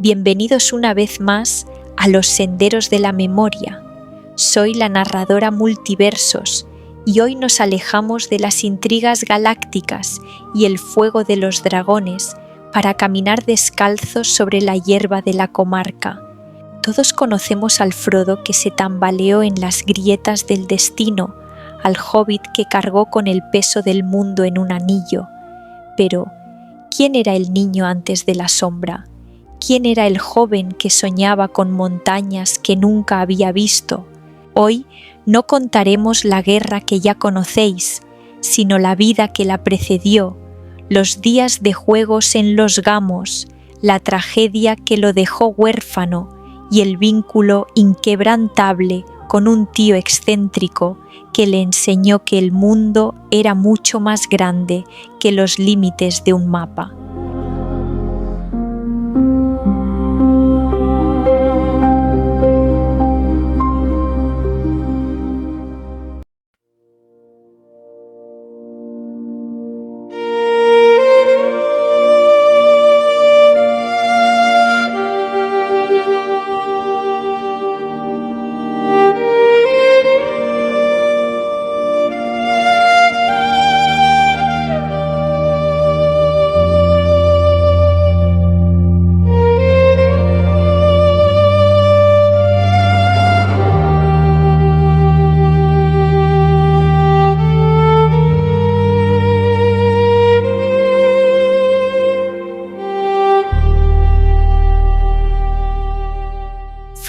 Bienvenidos una vez más a los senderos de la memoria. Soy la narradora Multiversos y hoy nos alejamos de las intrigas galácticas y el fuego de los dragones para caminar descalzos sobre la hierba de la comarca. Todos conocemos al Frodo que se tambaleó en las grietas del destino, al hobbit que cargó con el peso del mundo en un anillo. Pero, ¿quién era el niño antes de la sombra? ¿Quién era el joven que soñaba con montañas que nunca había visto? Hoy no contaremos la guerra que ya conocéis, sino la vida que la precedió, los días de juegos en los gamos, la tragedia que lo dejó huérfano y el vínculo inquebrantable con un tío excéntrico que le enseñó que el mundo era mucho más grande que los límites de un mapa.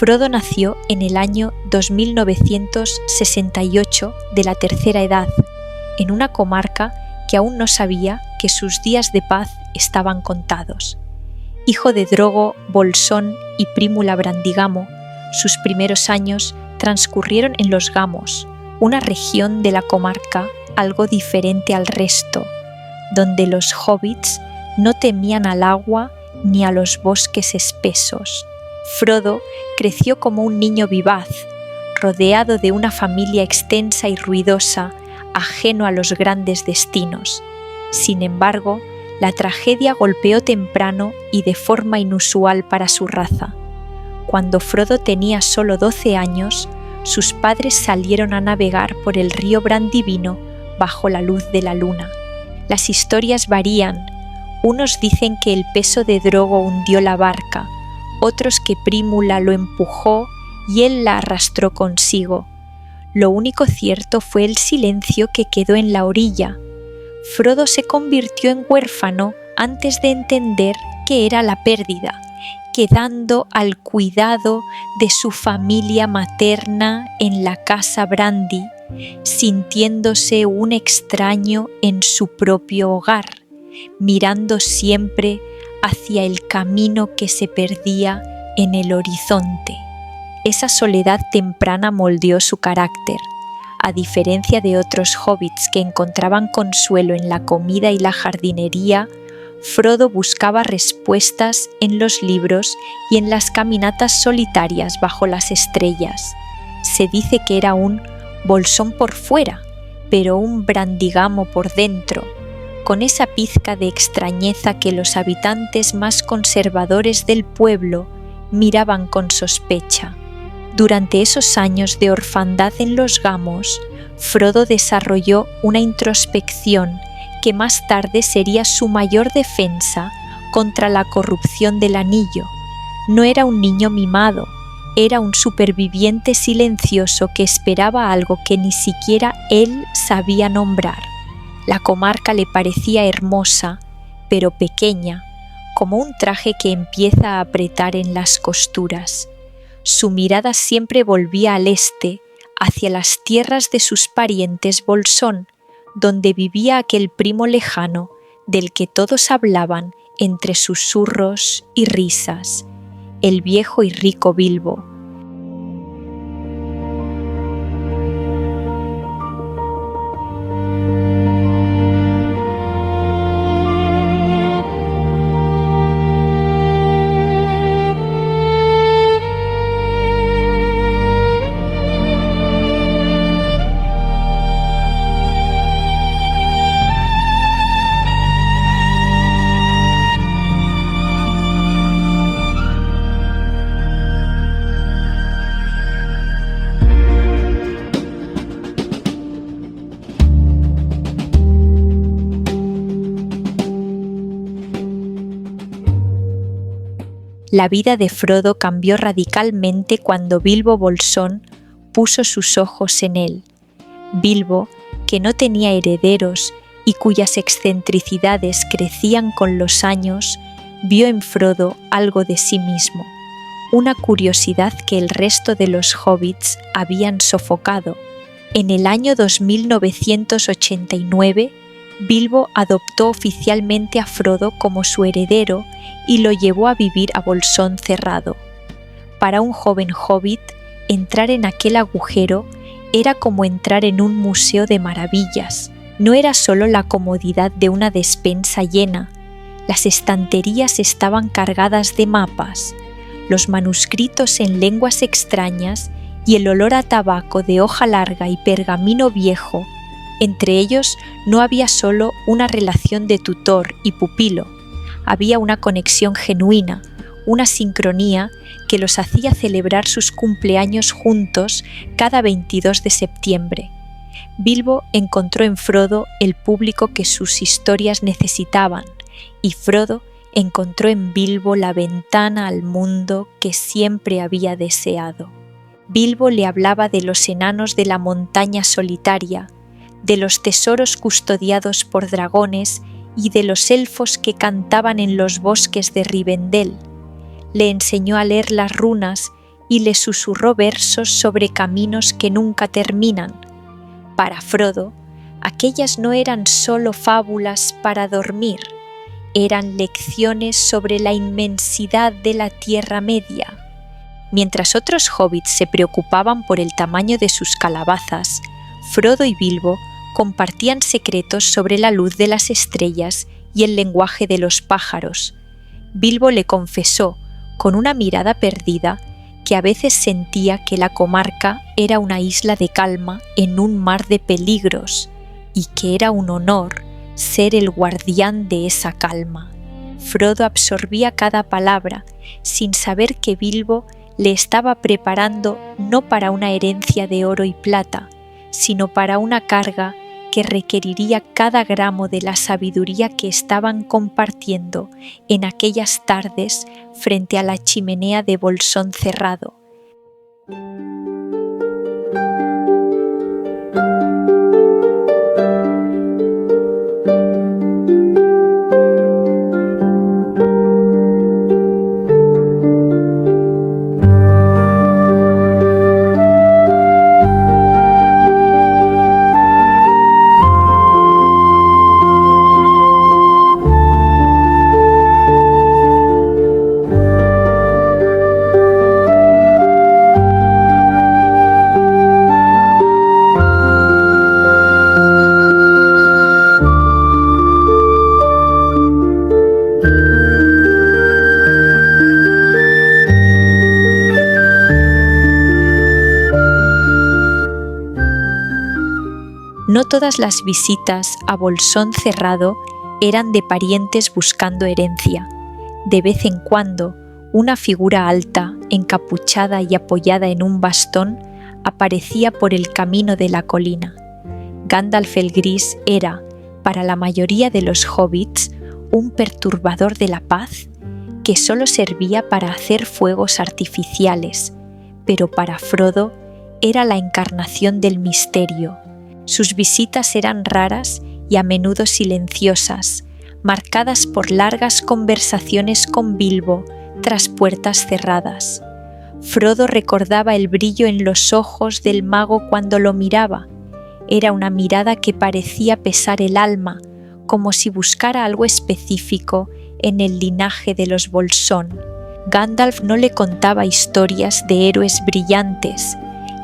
Frodo nació en el año 2968 de la Tercera Edad, en una comarca que aún no sabía que sus días de paz estaban contados. Hijo de Drogo, Bolsón y Prímula Brandigamo, sus primeros años transcurrieron en los Gamos, una región de la comarca algo diferente al resto, donde los hobbits no temían al agua ni a los bosques espesos. Frodo creció como un niño vivaz, rodeado de una familia extensa y ruidosa, ajeno a los grandes destinos. Sin embargo, la tragedia golpeó temprano y de forma inusual para su raza. Cuando Frodo tenía solo 12 años, sus padres salieron a navegar por el río Brandivino bajo la luz de la luna. Las historias varían. Unos dicen que el peso de Drogo hundió la barca, otros que Prímula lo empujó y él la arrastró consigo. Lo único cierto fue el silencio que quedó en la orilla. Frodo se convirtió en huérfano antes de entender qué era la pérdida, quedando al cuidado de su familia materna en la casa Brandi, sintiéndose un extraño en su propio hogar, mirando siempre hacia el camino que se perdía en el horizonte. Esa soledad temprana moldeó su carácter. A diferencia de otros hobbits que encontraban consuelo en la comida y la jardinería, Frodo buscaba respuestas en los libros y en las caminatas solitarias bajo las estrellas. Se dice que era un Bolsón por fuera, pero un Brandigamo por dentro, con esa pizca de extrañeza que los habitantes más conservadores del pueblo miraban con sospecha. Durante esos años de orfandad en los Gamos, Frodo desarrolló una introspección que más tarde sería su mayor defensa contra la corrupción del anillo. No era un niño mimado, era un superviviente silencioso que esperaba algo que ni siquiera él sabía nombrar. La comarca le parecía hermosa, pero pequeña, como un traje que empieza a apretar en las costuras. Su mirada siempre volvía al este, hacia las tierras de sus parientes Bolsón, donde vivía aquel primo lejano del que todos hablaban entre susurros y risas, el viejo y rico Bilbo. La vida de Frodo cambió radicalmente cuando Bilbo Bolsón puso sus ojos en él. Bilbo, que no tenía herederos y cuyas excentricidades crecían con los años, vio en Frodo algo de sí mismo, una curiosidad que el resto de los hobbits habían sofocado. En el año 2989, Bilbo adoptó oficialmente a Frodo como su heredero y lo llevó a vivir a Bolsón Cerrado. Para un joven hobbit, entrar en aquel agujero era como entrar en un museo de maravillas. No era solo la comodidad de una despensa llena, las estanterías estaban cargadas de mapas, los manuscritos en lenguas extrañas y el olor a tabaco de hoja larga y pergamino viejo. Entre ellos no había solo una relación de tutor y pupilo, había una conexión genuina, una sincronía que los hacía celebrar sus cumpleaños juntos cada 22 de septiembre. Bilbo encontró en Frodo el público que sus historias necesitaban, y Frodo encontró en Bilbo la ventana al mundo que siempre había deseado. Bilbo le hablaba de los enanos de la montaña solitaria, de los tesoros custodiados por dragones y de los elfos que cantaban en los bosques de Rivendell. Le enseñó a leer las runas y le susurró versos sobre caminos que nunca terminan. Para Frodo, aquellas no eran solo fábulas para dormir, eran lecciones sobre la inmensidad de la Tierra Media. Mientras otros hobbits se preocupaban por el tamaño de sus calabazas, Frodo y Bilbo compartían secretos sobre la luz de las estrellas y el lenguaje de los pájaros. Bilbo le confesó, con una mirada perdida, que a veces sentía que la comarca era una isla de calma en un mar de peligros y que era un honor ser el guardián de esa calma. Frodo absorbía cada palabra, sin saber que Bilbo le estaba preparando no para una herencia de oro y plata, sino para una carga que requeriría cada gramo de la sabiduría que estaban compartiendo en aquellas tardes frente a la chimenea de Bolsón Cerrado. No todas las visitas a Bolsón Cerrado eran de parientes buscando herencia. De vez en cuando, una figura alta, encapuchada y apoyada en un bastón, aparecía por el camino de la colina. Gandalf el Gris era, para la mayoría de los hobbits, un perturbador de la paz que solo servía para hacer fuegos artificiales, pero para Frodo era la encarnación del misterio. Sus visitas eran raras y a menudo silenciosas, marcadas por largas conversaciones con Bilbo tras puertas cerradas. Frodo recordaba el brillo en los ojos del mago cuando lo miraba. Era una mirada que parecía pesar el alma, como si buscara algo específico en el linaje de los Bolsón. Gandalf no le contaba historias de héroes brillantes,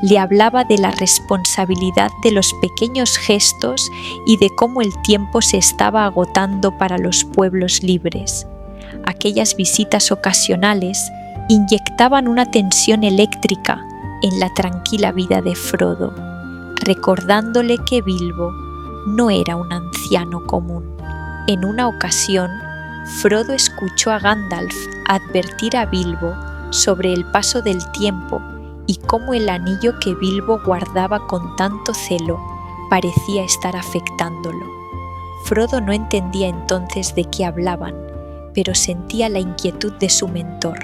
le hablaba de la responsabilidad de los pequeños gestos y de cómo el tiempo se estaba agotando para los pueblos libres. Aquellas visitas ocasionales inyectaban una tensión eléctrica en la tranquila vida de Frodo, recordándole que Bilbo no era un anciano común. En una ocasión, Frodo escuchó a Gandalf advertir a Bilbo sobre el paso del tiempo y cómo el anillo que Bilbo guardaba con tanto celo parecía estar afectándolo. Frodo no entendía entonces de qué hablaban, pero sentía la inquietud de su mentor.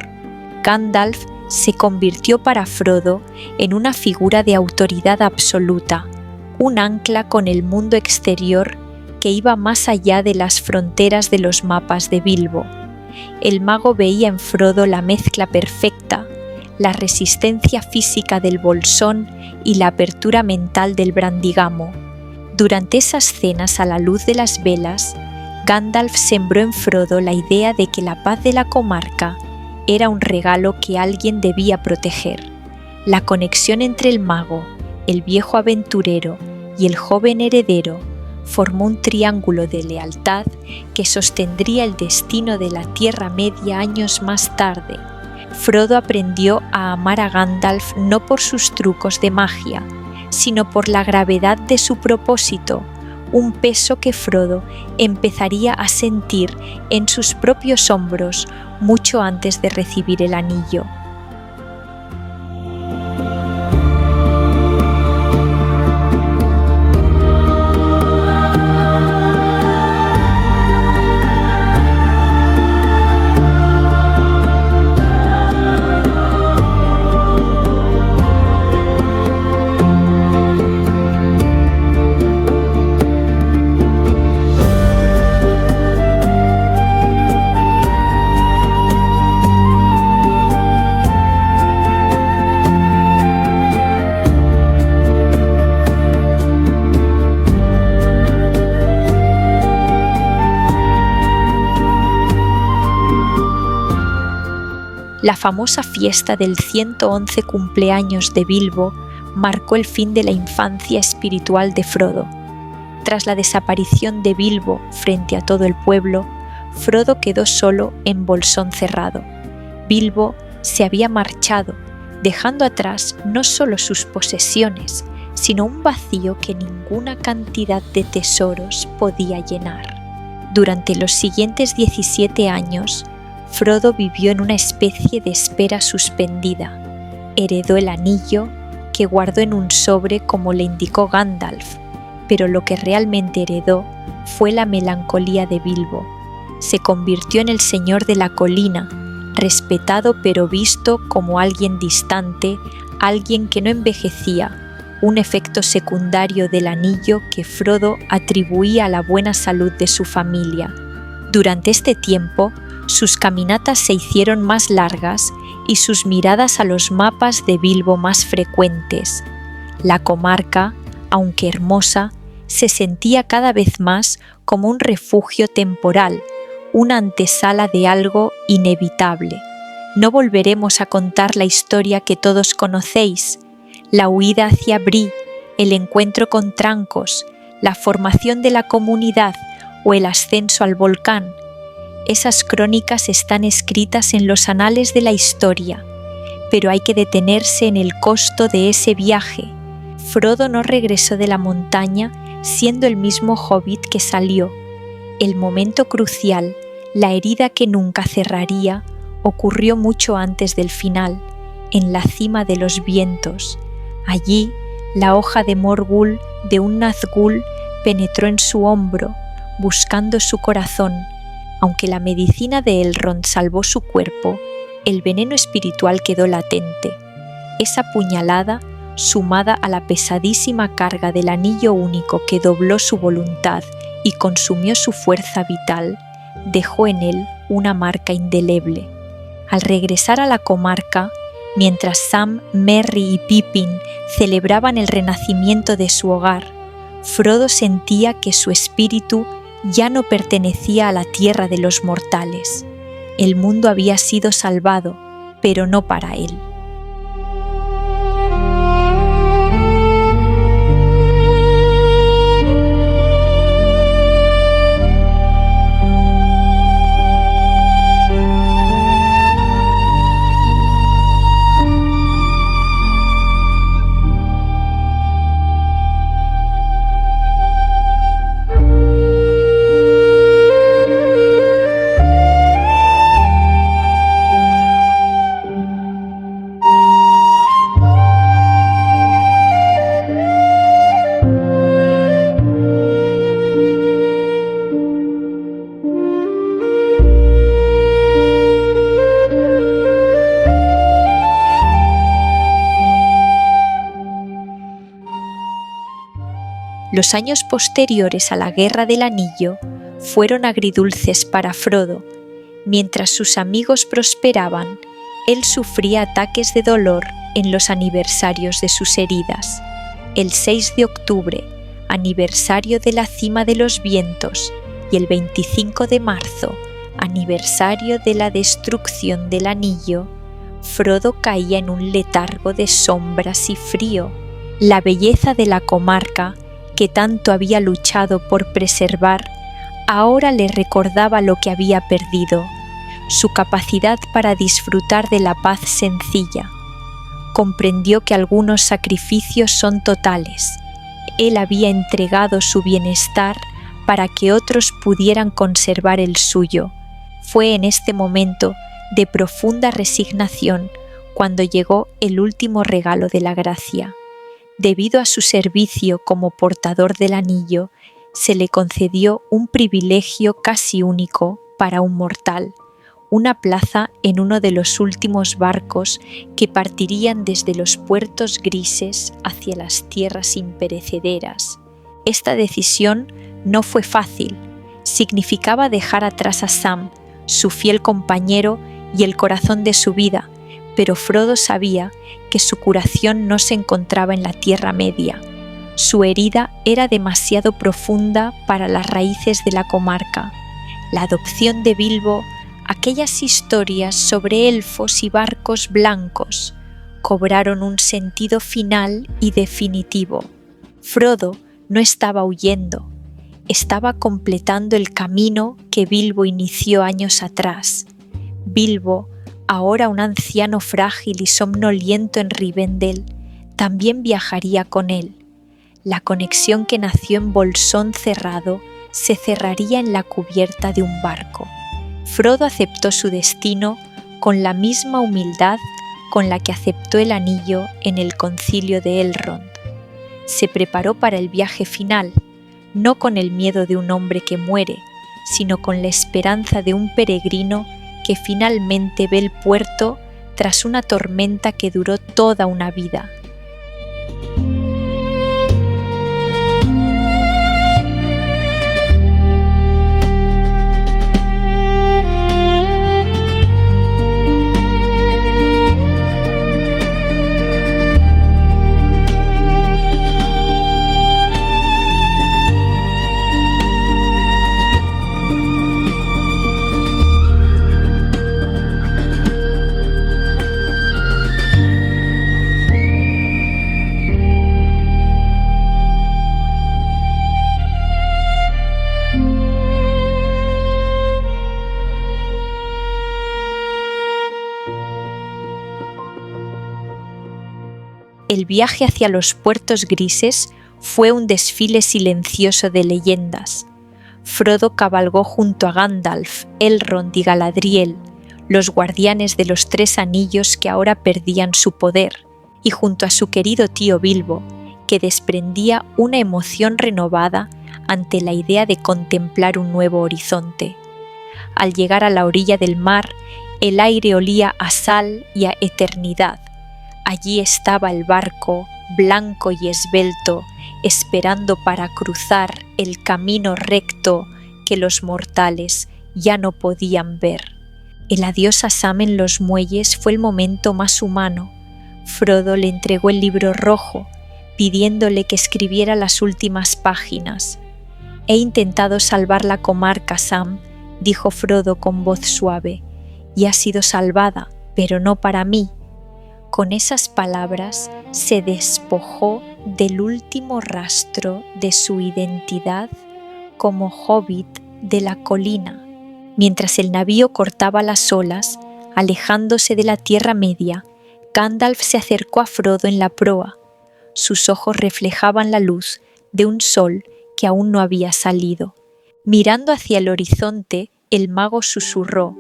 Gandalf se convirtió para Frodo en una figura de autoridad absoluta, un ancla con el mundo exterior que iba más allá de las fronteras de los mapas de Bilbo. El mago veía en Frodo la mezcla perfecta, la resistencia física del bolsón y la apertura mental del brandigamo. Durante esas cenas a la luz de las velas, Gandalf sembró en Frodo la idea de que la paz de la comarca era un regalo que alguien debía proteger. La conexión entre el mago, el viejo aventurero y el joven heredero formó un triángulo de lealtad que sostendría el destino de la Tierra Media años más tarde. Frodo aprendió a amar a Gandalf no por sus trucos de magia, sino por la gravedad de su propósito, un peso que Frodo empezaría a sentir en sus propios hombros mucho antes de recibir el anillo. La famosa fiesta del 111 cumpleaños de Bilbo marcó el fin de la infancia espiritual de Frodo. Tras la desaparición de Bilbo frente a todo el pueblo, Frodo quedó solo en Bolsón Cerrado. Bilbo se había marchado, dejando atrás no solo sus posesiones, sino un vacío que ninguna cantidad de tesoros podía llenar. Durante los siguientes 17 años, Frodo vivió en una especie de espera suspendida. Heredó el anillo, que guardó en un sobre como le indicó Gandalf, pero lo que realmente heredó fue la melancolía de Bilbo. Se convirtió en el señor de la colina, respetado pero visto como alguien distante, alguien que no envejecía, un efecto secundario del anillo que Frodo atribuía a la buena salud de su familia. Durante este tiempo, sus caminatas se hicieron más largas y sus miradas a los mapas de Bilbo más frecuentes. La comarca, aunque hermosa, se sentía cada vez más como un refugio temporal, una antesala de algo inevitable. No volveremos a contar la historia que todos conocéis, la huida hacia Bree, el encuentro con Trancos, la formación de la comunidad o el ascenso al volcán. Esas crónicas están escritas en los anales de la historia, pero hay que detenerse en el costo de ese viaje. Frodo no regresó de la montaña siendo el mismo hobbit que salió. El momento crucial, la herida que nunca cerraría, ocurrió mucho antes del final, en la cima de los vientos. Allí, la hoja de Morgul de un Nazgûl penetró en su hombro, buscando su corazón. Aunque la medicina de Elrond salvó su cuerpo, el veneno espiritual quedó latente. Esa puñalada, sumada a la pesadísima carga del anillo único que dobló su voluntad y consumió su fuerza vital, dejó en él una marca indeleble. Al regresar a la comarca, mientras Sam, Merry y Pippin celebraban el renacimiento de su hogar, Frodo sentía que su espíritu ya no pertenecía a la tierra de los mortales. El mundo había sido salvado, pero no para él. Los años posteriores a la Guerra del Anillo fueron agridulces para Frodo. Mientras sus amigos prosperaban, él sufría ataques de dolor en los aniversarios de sus heridas. El 6 de octubre, aniversario de la Cima de los Vientos, y el 25 de marzo, aniversario de la destrucción del Anillo, Frodo caía en un letargo de sombras y frío. La belleza de la comarca, que tanto había luchado por preservar, ahora le recordaba lo que había perdido, su capacidad para disfrutar de la paz sencilla. Comprendió que algunos sacrificios son totales. Él había entregado su bienestar para que otros pudieran conservar el suyo. Fue en este momento de profunda resignación cuando llegó el último regalo de la gracia. Debido a su servicio como portador del anillo, se le concedió un privilegio casi único para un mortal, una plaza en uno de los últimos barcos que partirían desde los puertos grises hacia las tierras imperecederas. Esta decisión no fue fácil. Significaba dejar atrás a Sam, su fiel compañero y el corazón de su vida, pero Frodo sabía que su curación no se encontraba en la Tierra Media. Su herida era demasiado profunda para las raíces de la comarca. La adopción de Bilbo, aquellas historias sobre elfos y barcos blancos, cobraron un sentido final y definitivo. Frodo no estaba huyendo, estaba completando el camino que Bilbo inició años atrás. Bilbo, ahora un anciano frágil y somnoliento en Rivendell, también viajaría con él. La conexión que nació en Bolsón cerrado se cerraría en la cubierta de un barco. Frodo aceptó su destino con la misma humildad con la que aceptó el anillo en el concilio de Elrond. Se preparó para el viaje final, no con el miedo de un hombre que muere, sino con la esperanza de un peregrino que finalmente ve el puerto tras una tormenta que duró toda una vida. El viaje hacia los puertos grises fue un desfile silencioso de leyendas. Frodo cabalgó junto a Gandalf, Elrond y Galadriel, los guardianes de los 3 anillos que ahora perdían su poder, y junto a su querido tío Bilbo, que desprendía una emoción renovada ante la idea de contemplar un nuevo horizonte. Al llegar a la orilla del mar, el aire olía a sal y a eternidad. Allí estaba el barco, blanco y esbelto, esperando para cruzar el camino recto que los mortales ya no podían ver. El adiós a Sam en los muelles fue el momento más humano. Frodo le entregó el libro rojo, pidiéndole que escribiera las últimas páginas. «He intentado salvar la comarca, Sam», dijo Frodo con voz suave, «y ha sido salvada, pero no para mí». Con esas palabras se despojó del último rastro de su identidad como hobbit de la colina. Mientras el navío cortaba las olas, alejándose de la Tierra Media, Gandalf se acercó a Frodo en la proa. Sus ojos reflejaban la luz de un sol que aún no había salido. Mirando hacia el horizonte, el mago susurró: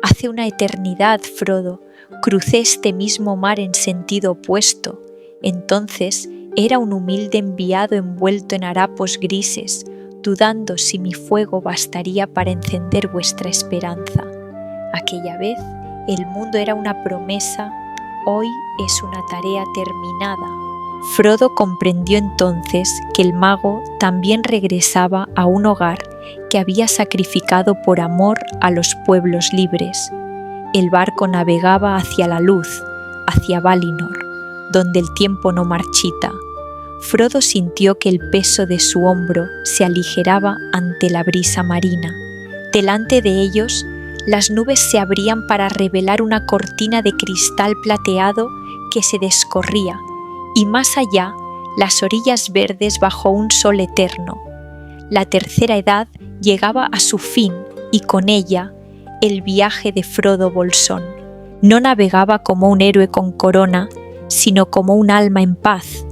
«Hace una eternidad, Frodo, crucé este mismo mar en sentido opuesto. Entonces era un humilde enviado envuelto en harapos grises, dudando si mi fuego bastaría para encender vuestra esperanza. Aquella vez el mundo era una promesa, hoy es una tarea terminada. Frodo comprendió entonces que el mago también regresaba a un hogar que había sacrificado por amor a los pueblos libres. El barco navegaba hacia la luz, hacia Valinor, donde el tiempo no marchita. Frodo sintió que el peso de su hombro se aligeraba ante la brisa marina. Delante de ellos, las nubes se abrían para revelar una cortina de cristal plateado que se descorría, y más allá, las orillas verdes bajo un sol eterno. La tercera edad llegaba a su fin y con ella el viaje de Frodo Bolsón. No navegaba como un héroe con corona, sino como un alma en paz.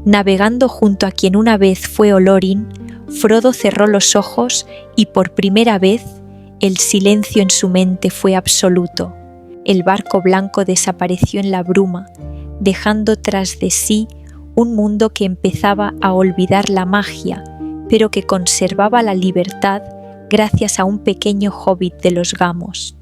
Navegando junto a quien una vez fue Olorin, Frodo cerró los ojos y por primera vez el silencio en su mente fue absoluto. El barco blanco desapareció en la bruma, dejando tras de sí un mundo que empezaba a olvidar la magia, pero que conservaba la libertad gracias a un pequeño hobbit de los Gamos.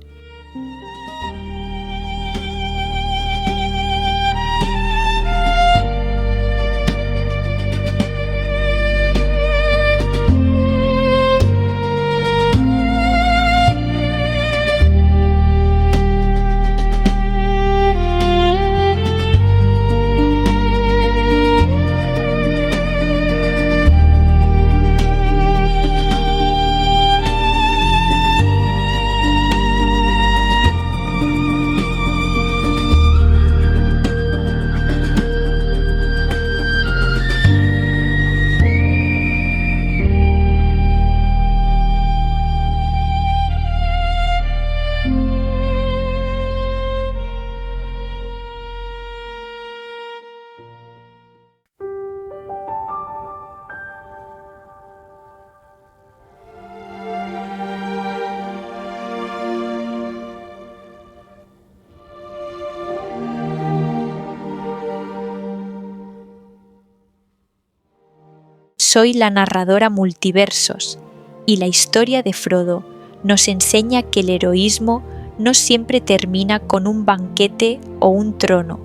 Soy la narradora Multiversos, y la historia de Frodo nos enseña que el heroísmo no siempre termina con un banquete o un trono.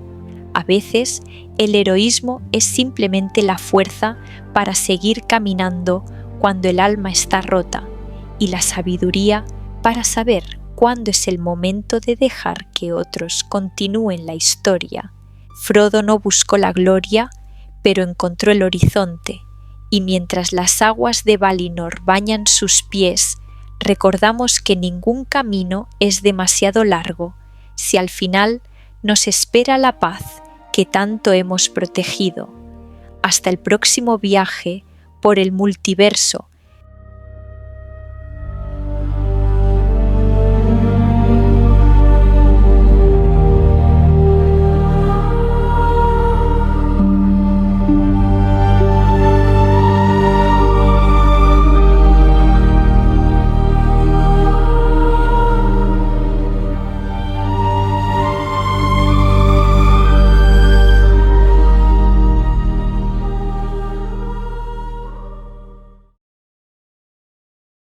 A veces, el heroísmo es simplemente la fuerza para seguir caminando cuando el alma está rota, y la sabiduría para saber cuándo es el momento de dejar que otros continúen la historia. Frodo no buscó la gloria, pero encontró el horizonte. Y mientras las aguas de Valinor bañan sus pies, recordamos que ningún camino es demasiado largo si al final nos espera la paz que tanto hemos protegido. Hasta el próximo viaje por el multiverso